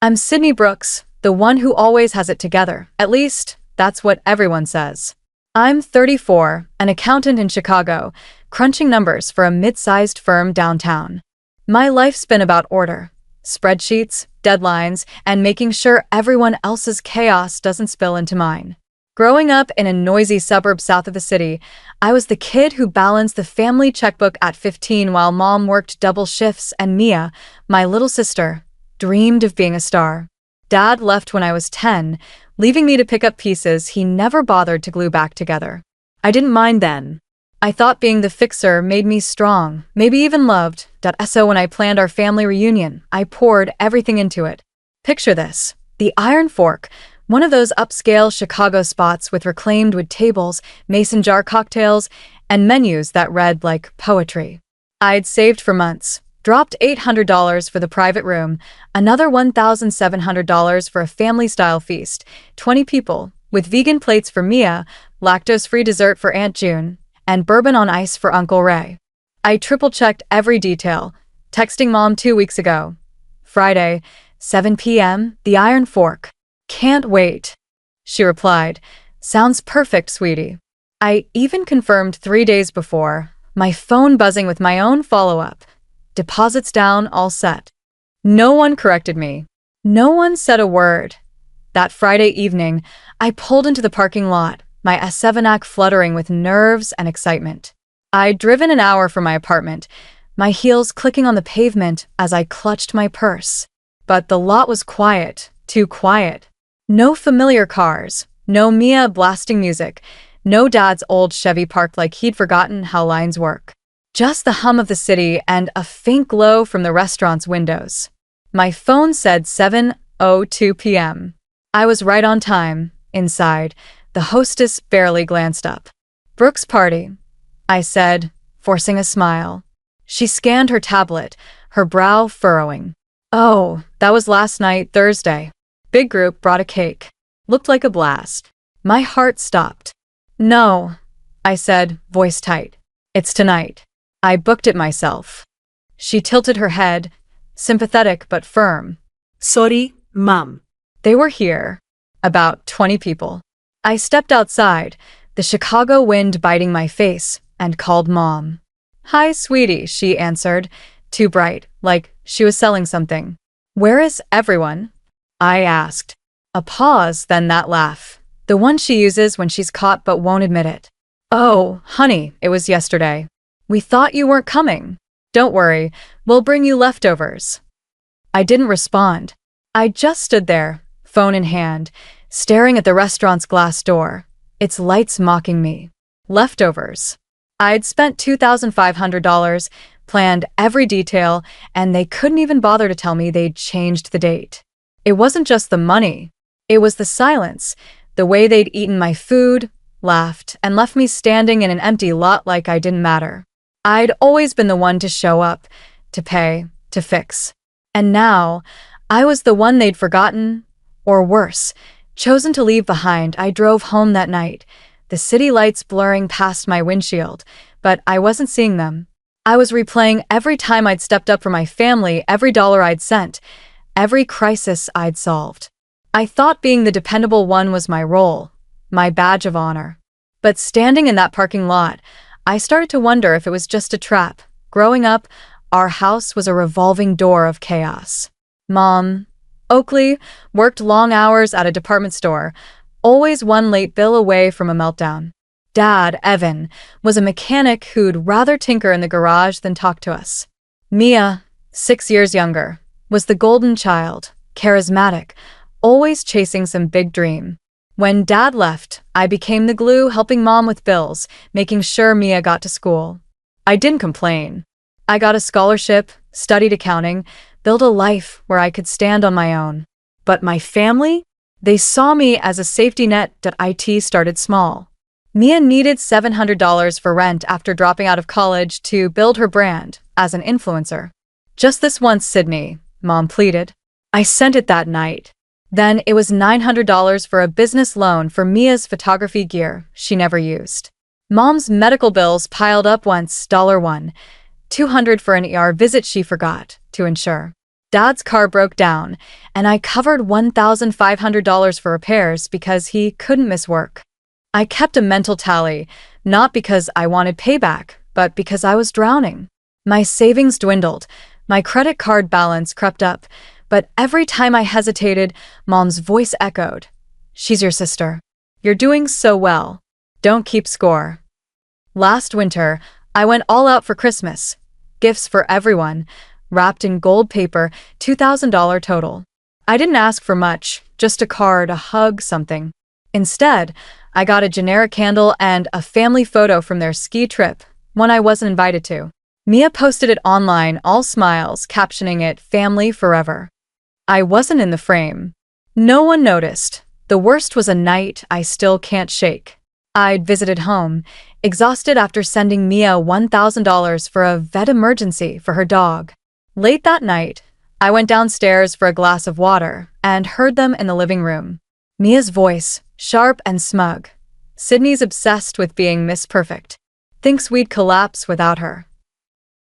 I'm Sydney Brooks, the one who always has it together. At least, that's what everyone says. I'm 34, an accountant in Chicago, crunching numbers for a mid-sized firm downtown. My life's been about order, spreadsheets, deadlines, and making sure everyone else's chaos doesn't spill into mine. Growing up in a noisy suburb south of the city, I was the kid who balanced the family checkbook at 15 while mom worked double shifts and Mia, my little sister, dreamed of being a star. Dad left when I was 10, leaving me to pick up pieces he never bothered to glue back together. I didn't mind then. I thought being the fixer made me strong, maybe even loved. So when I planned our family reunion, I poured everything into it. Picture this: the Iron Fork, one of those upscale Chicago spots with reclaimed wood tables, mason jar cocktails, and menus that read like poetry. I'd saved for months, dropped $800 for the private room, another $1,700 for a family-style feast, 20 people, with vegan plates for Mia, lactose-free dessert for Aunt June, and bourbon on ice for Uncle Ray. I triple-checked every detail, texting Mom 2 weeks ago. Friday, 7 p.m., the Iron Fork. Can't wait. She replied, "Sounds perfect, sweetie." I even confirmed 3 days before, my phone buzzing with my own follow-up. Deposits down, all set. No one corrected me. No one said a word. That Friday evening, I pulled into the parking lot, my S7 fluttering with nerves and excitement. I'd driven an hour from my apartment, my heels clicking on the pavement as I clutched my purse. But the lot was quiet, too quiet. No familiar cars, no Mia blasting music, no Dad's old Chevy parked like he'd forgotten how lines work. Just the hum of the city and a faint glow from the restaurant's windows. My phone said 7:02 p.m. I was right on time. Inside, the hostess barely glanced up. "Brooks' party," I said, forcing a smile. She scanned her tablet, her brow furrowing. "Oh, that was last night, Thursday. Big group, brought a cake. Looked like a blast." My heart stopped. "No," I said, voice tight. "It's tonight. I booked it myself." She tilted her head, sympathetic but firm. "Sorry, Mom." They were here. About 20 people. I stepped outside, the Chicago wind biting my face, and called Mom. "Hi, sweetie," she answered, too bright, like she was selling something. "Where is everyone?" I asked. A pause, then that laugh. The one she uses when she's caught but won't admit it. "Oh, honey, it was yesterday. We thought you weren't coming. Don't worry, we'll bring you leftovers." I didn't respond. I just stood there, phone in hand, staring at the restaurant's glass door, its lights mocking me. Leftovers. I'd spent $2,500, planned every detail, and they couldn't even bother to tell me they'd changed the date. It wasn't just the money. It was the silence, the way they'd eaten my food, laughed, and left me standing in an empty lot like I didn't matter. I'd always been the one to show up, to pay, to fix. And now, I was the one they'd forgotten, or worse, chosen to leave behind. I drove home that night, the city lights blurring past my windshield, but I wasn't seeing them. I was replaying every time I'd stepped up for my family, every dollar I'd sent, every crisis I'd solved. I thought being the dependable one was my role, my badge of honor. But standing in that parking lot, I started to wonder if it was just a trap. Growing up, our house was a revolving door of chaos. Mom, Oakley, worked long hours at a department store, always one late bill away from a meltdown. Dad, Evan, was a mechanic who'd rather tinker in the garage than talk to us. Mia, 6 years younger, was the golden child, charismatic, always chasing some big dream. When Dad left, I became the glue, helping Mom with bills, making sure Mia got to school. I didn't complain. I got a scholarship, studied accounting, built a life where I could stand on my own. But my family? They saw me as a safety net. It started small. Mia needed $700 for rent after dropping out of college to build her brand as an influencer. "Just this once, Sydney," Mom pleaded. I sent it that night. Then it was $900 for a business loan for Mia's photography gear she never used. Mom's medical bills piled up once, $1, $200 for an ER visit she forgot to insure. Dad's car broke down, and I covered $1,500 for repairs because he couldn't miss work. I kept a mental tally, not because I wanted payback, but because I was drowning. My savings dwindled, my credit card balance crept up, but every time I hesitated, Mom's voice echoed, "She's your sister. You're doing so well. Don't keep score." Last winter, I went all out for Christmas. Gifts for everyone, wrapped in gold paper, $2,000 total. I didn't ask for much, just a card, a hug, something. Instead, I got a generic candle and a family photo from their ski trip, one I wasn't invited to. Mia posted it online, all smiles, captioning it, "Family Forever." I wasn't in the frame. No one noticed. The worst was a night I still can't shake. I'd visited home, exhausted after sending Mia $1,000 for a vet emergency for her dog. Late that night, I went downstairs for a glass of water and heard them in the living room. Mia's voice, sharp and smug. "Sydney's obsessed with being Miss Perfect. Thinks we'd collapse without her."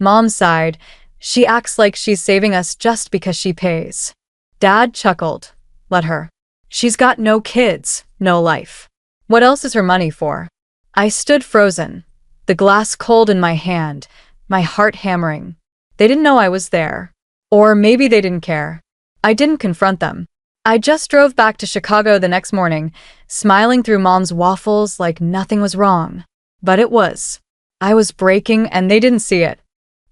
Mom sighed. "She acts like she's saving us just because she pays." Dad chuckled. "Let her. She's got no kids, no life. What else is her money for?" I stood frozen, the glass cold in my hand, my heart hammering. They didn't know I was there. Or maybe they didn't care. I didn't confront them. I just drove back to Chicago the next morning, smiling through Mom's waffles like nothing was wrong. But it was. I was breaking and they didn't see it.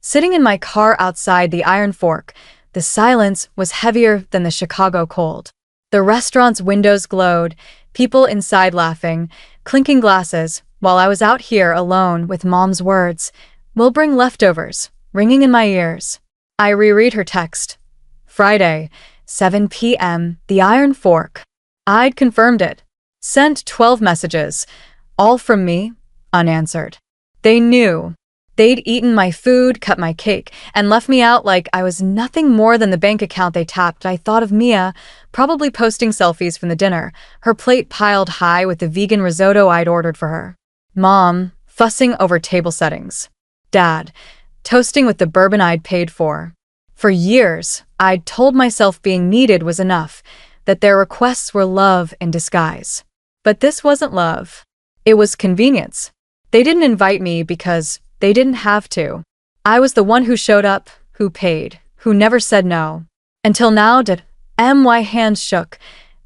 Sitting in my car outside the Iron Fork, the silence was heavier than the Chicago cold. The restaurant's windows glowed, people inside laughing, clinking glasses, while I was out here alone with Mom's words, "We'll bring leftovers," ringing in my ears. I reread her text. Friday, 7 p.m., the Iron Fork. I'd confirmed it. Sent 12 messages, all from me, unanswered. They knew. They'd eaten my food, cut my cake, and left me out like I was nothing more than the bank account they tapped. I thought of Mia, probably posting selfies from the dinner, her plate piled high with the vegan risotto I'd ordered for her. Mom, fussing over table settings. Dad, toasting with the bourbon I'd paid for. For years, I'd told myself being needed was enough, that their requests were love in disguise. But this wasn't love. It was convenience. They didn't invite me because they didn't have to. I was the one who showed up, who paid, who never said no. Until now, my hands shook,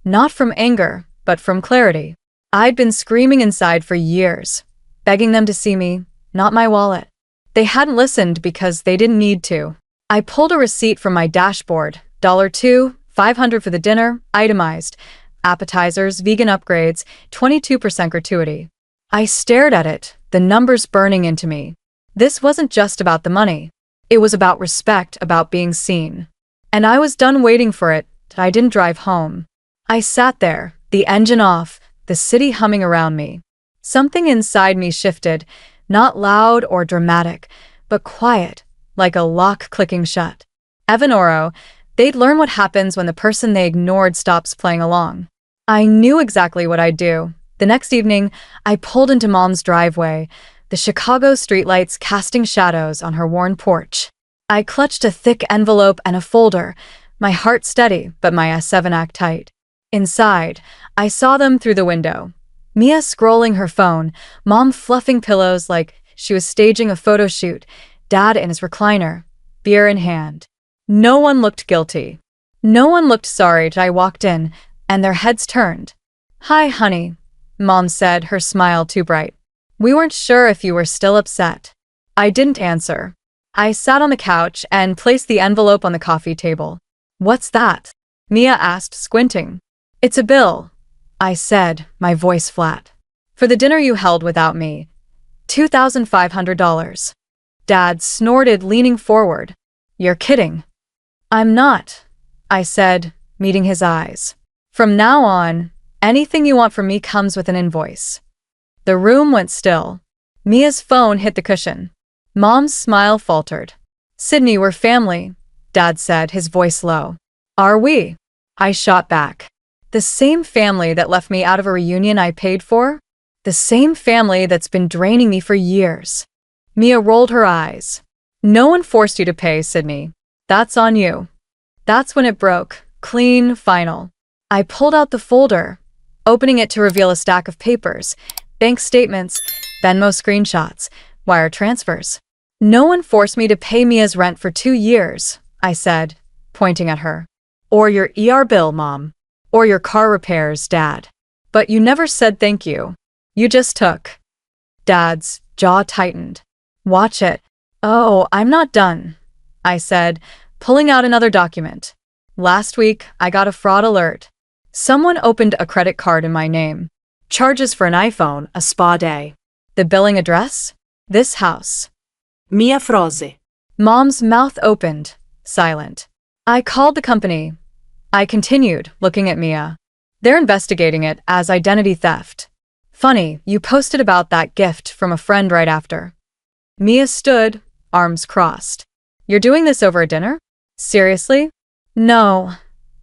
not from anger, but from clarity. I'd been screaming inside for years, begging them to see me, not my wallet. They hadn't listened because they didn't need to. I pulled a receipt from my dashboard, $2, $500 for the dinner, itemized, appetizers, vegan upgrades, 22% gratuity. I stared at it, the numbers burning into me. This wasn't just about the money. It was about respect, about being seen. And I was done waiting for it. I didn't drive home. I sat there, the engine off, the city humming around me. Something inside me shifted, not loud or dramatic, but quiet, like a lock clicking shut. Evan Oro, they'd learn what happens when the person they ignored stops playing along. I knew exactly what I'd do. The next evening, I pulled into Mom's driveway, the Chicago streetlights casting shadows on her worn porch. I clutched a thick envelope and a folder, my heart steady but my S7 act tight. Inside, I saw them through the window. Mia scrolling her phone, Mom fluffing pillows like she was staging a photo shoot, Dad in his recliner, beer in hand. No one looked guilty. No one looked sorry. I walked in, and their heads turned. "Hi, honey," Mom said, her smile too bright. "We weren't sure if you were still upset." I didn't answer. I sat on the couch and placed the envelope on the coffee table. "What's that?" Mia asked, squinting. "It's a bill," I said, my voice flat. "For the dinner you held without me. $2,500. Dad snorted, leaning forward. "You're kidding." "I'm not," I said, meeting his eyes. "From now on, anything you want from me comes with an invoice." The room went still. Mia's phone hit the cushion. Mom's smile faltered. "Sydney, we're family," Dad said, his voice low. "Are we?" I shot back. "The same family that left me out of a reunion I paid for? The same family that's been draining me for years." Mia rolled her eyes. "No one forced you to pay, Sydney. That's on you." That's when it broke. Clean, final. I pulled out the folder, opening it to reveal a stack of papers, bank statements, Venmo screenshots, wire transfers. No one forced me to pay Mia's rent for 2 years, I said, pointing at her. Or your ER bill, Mom. Or your car repairs, Dad. But you never said thank you. You just took. Dad's jaw tightened. Watch it. Oh, I'm not done, I said, pulling out another document. Last week, I got a fraud alert. Someone opened a credit card in my name. Charges for an iPhone, a spa day. The billing address? This house. Mia Frose. Mom's mouth opened, silent. I called the company. I continued, looking at Mia. They're investigating it as identity theft. Funny, you posted about that gift from a friend right after. Mia stood, arms crossed. You're doing this over a dinner? Seriously? No,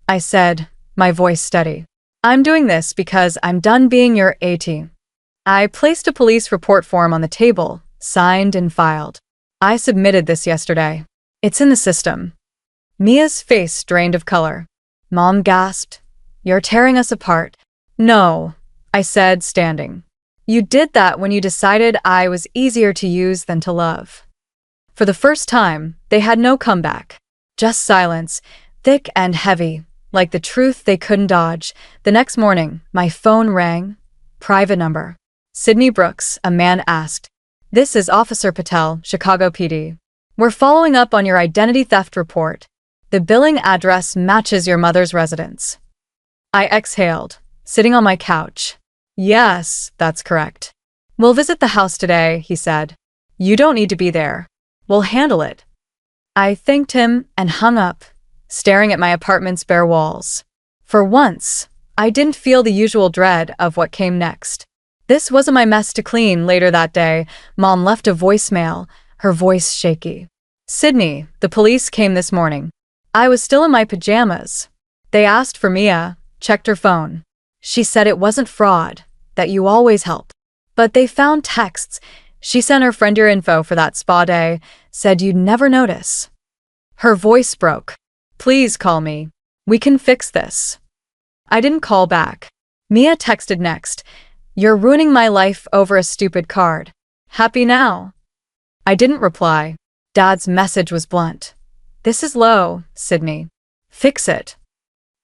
I said, my voice steady. I'm doing this because I'm done being your AT. I placed a police report form on the table, signed and filed. I submitted this yesterday. It's in the system. Mia's face drained of color. Mom gasped. You're tearing us apart. No, I said, standing. You did that when you decided I was easier to use than to love. For the first time, they had no comeback. Just silence, thick and heavy, like the truth they couldn't dodge. The next morning, my phone rang. Private number. Sydney Brooks, a man asked. This is Officer Patel, Chicago PD. We're following up on your identity theft report. The billing address matches your mother's residence. I exhaled, sitting on my couch. Yes, that's correct. We'll visit the house today, he said. You don't need to be there. We'll handle it. I thanked him and hung up, staring at my apartment's bare walls. For once, I didn't feel the usual dread of what came next. This wasn't my mess to clean. Later that day, Mom left a voicemail, her voice shaky. Sydney, the police came this morning. I was still in my pajamas. They asked for Mia, checked her phone. She said it wasn't fraud, that you always help. But they found texts. She sent her friend your info for that spa day, said you'd never notice. Her voice broke. Please call me. We can fix this. I didn't call back. Mia texted next. You're ruining my life over a stupid card. Happy now? I didn't reply. Dad's message was blunt. This is low, Sydney. Fix it.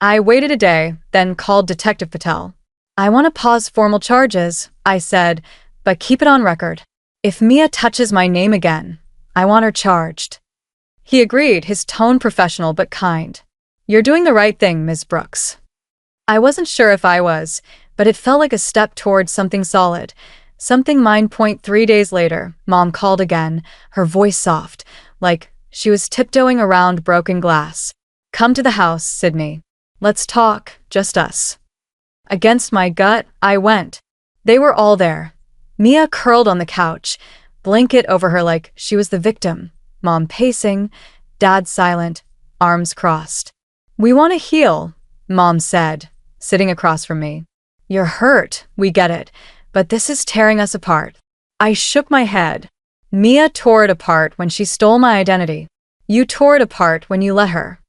I waited a day, then called Detective Patel. I want to pause formal charges, I said, but keep it on record. If Mia touches my name again, I want her charged. He agreed, his tone professional but kind. You're doing the right thing, Ms. Brooks. I wasn't sure if I was, but it felt like a step towards something solid. Something mine. 3 days later, Mom called again, her voice soft, like she was tiptoeing around broken glass. Come to the house, Sydney. Let's talk, just us. Against my gut, I went. They were all there. Mia curled on the couch, blanket over her like she was the victim. Mom pacing, Dad silent, arms crossed. We want to heal, Mom said, sitting across from me. You're hurt, we get it, but this is tearing us apart. I shook my head. Mia tore it apart when she stole my identity. You tore it apart when you let her.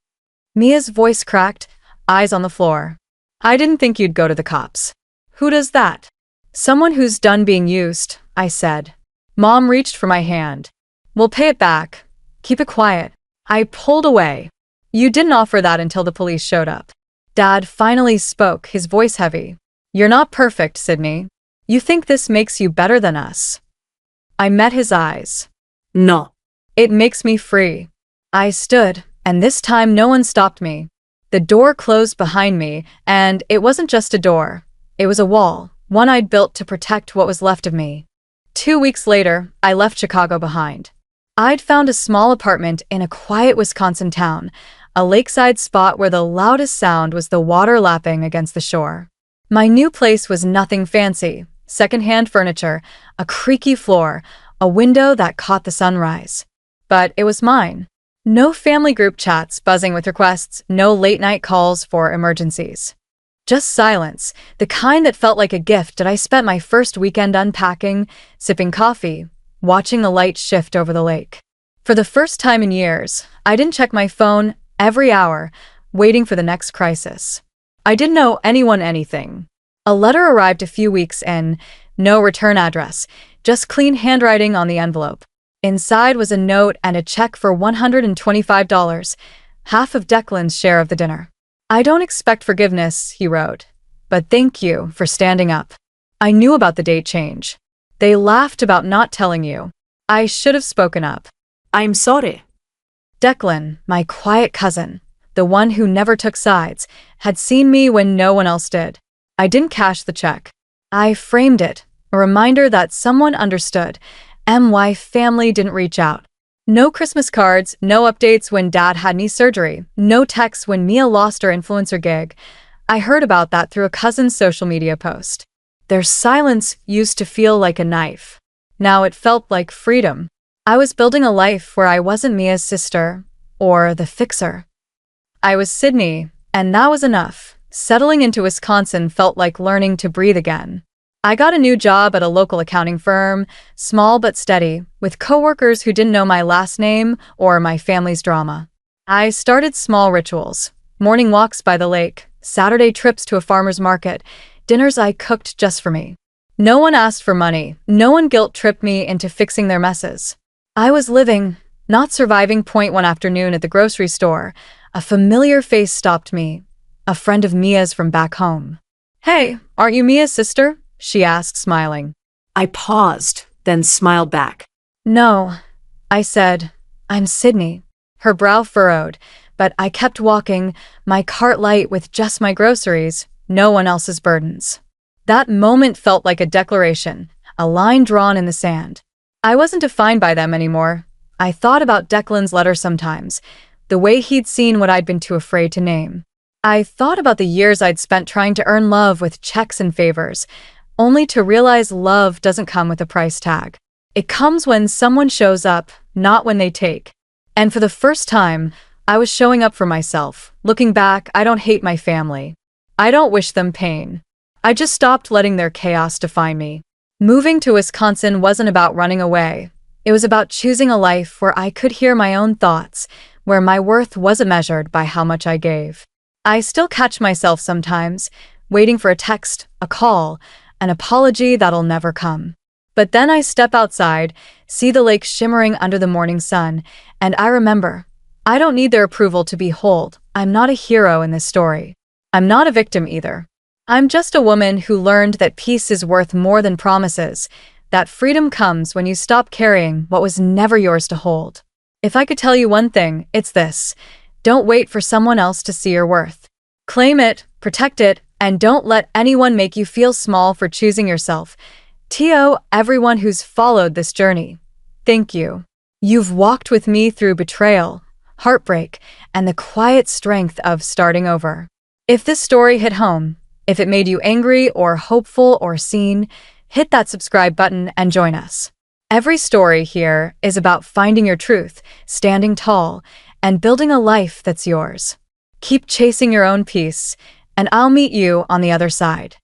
Mia's voice cracked, eyes on the floor. I didn't think you'd go to the cops. Who does that? Someone who's done being used, I said. Mom reached for my hand. We'll pay it back. Keep it quiet. I pulled away. You didn't offer that until the police showed up. Dad finally spoke, his voice heavy. You're not perfect, Sydney. You think this makes you better than us. I met his eyes. No. It makes me free. I stood, and this time no one stopped me. The door closed behind me, and it wasn't just a door. It was a wall, one I'd built to protect what was left of me. 2 weeks later, I left Chicago behind. I'd found a small apartment in a quiet Wisconsin town, a lakeside spot where the loudest sound was the water lapping against the shore. My new place was nothing fancy. Secondhand furniture, a creaky floor, a window that caught the sunrise. But it was mine. No family group chats buzzing with requests, no late-night calls for emergencies. Just silence, the kind that felt like a gift. I spent my first weekend unpacking, sipping coffee, watching the light shift over the lake. For the first time in years, I didn't check my phone every hour, waiting for the next crisis. I didn't owe anyone anything. A letter arrived a few weeks in, no return address, just clean handwriting on the envelope. Inside was a note and a check for $125, half of Declan's share of the dinner. "I don't expect forgiveness," he wrote, "but thank you for standing up." I knew about the date change. They laughed about not telling you. I should have spoken up. I'm sorry. Declan, my quiet cousin, the one who never took sides, had seen me when no one else did. I didn't cash the check. I framed it, a reminder that someone understood, and why family didn't reach out. No Christmas cards, no updates when Dad had knee surgery, no texts when Mia lost her influencer gig. I heard about that through a cousin's social media post. Their silence used to feel like a knife. Now it felt like freedom. I was building a life where I wasn't Mia's sister or the fixer. I was Sydney, and that was enough. Settling into Wisconsin felt like learning to breathe again. I got a new job at a local accounting firm, small but steady, with coworkers who didn't know my last name or my family's drama. I started small rituals, morning walks by the lake, Saturday trips to a farmer's market, dinners I cooked just for me. No one asked for money, no one guilt-tripped me into fixing their messes. I was living, not surviving. One afternoon at the grocery store, a familiar face stopped me, a friend of Mia's from back home. "Hey, aren't you Mia's sister?" she asked, smiling. I paused, then smiled back. "No," I said, "I'm Sydney." Her brow furrowed, but I kept walking, my cart light with just my groceries, no one else's burdens. That moment felt like a declaration, a line drawn in the sand. I wasn't defined by them anymore. I thought about Declan's letter sometimes, the way he'd seen what I'd been too afraid to name. I thought about the years I'd spent trying to earn love with checks and favors, only to realize love doesn't come with a price tag. It comes when someone shows up, not when they take. And for the first time, I was showing up for myself. Looking back, I don't hate my family. I don't wish them pain. I just stopped letting their chaos define me. Moving to Wisconsin wasn't about running away. It was about choosing a life where I could hear my own thoughts, where my worth wasn't measured by how much I gave. I still catch myself sometimes, waiting for a text, a call, an apology that'll never come. But then I step outside, see the lake shimmering under the morning sun, and I remember, I don't need their approval to be whole. I'm not a hero in this story. I'm not a victim either. I'm just a woman who learned that peace is worth more than promises, that freedom comes when you stop carrying what was never yours to hold. If I could tell you one thing, it's this: don't wait for someone else to see your worth. Claim it, protect it, and don't let anyone make you feel small for choosing yourself. To everyone who's followed this journey, thank you. You've walked with me through betrayal, heartbreak, and the quiet strength of starting over. If this story hit home, if it made you angry or hopeful or seen, hit that subscribe button and join us. Every story here is about finding your truth, standing tall, and building a life that's yours. Keep chasing your own peace, and I'll meet you on the other side.